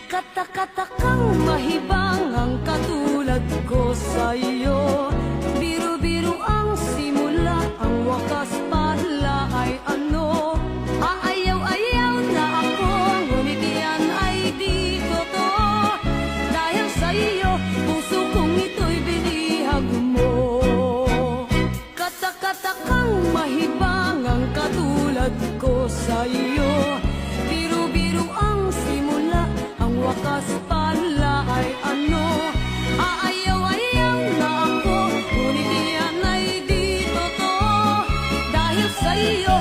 Kata-katakang mahibang ang katulad ko sa'yo. Biro-biro ang simula, ang wakas pala ay ano. Aayaw-ayaw na ako, ngunit yan ay di totoo. Dahil sa'yo, puso kong ito'y binihag mo. Kata-katakang mahibang ang katulad ko sa'yo. Biro-biro ang simula, ang wakas pala ay ano. Aayaw-ayaw na ako, ngunit yan ay di totoo. Dahil sa'yo,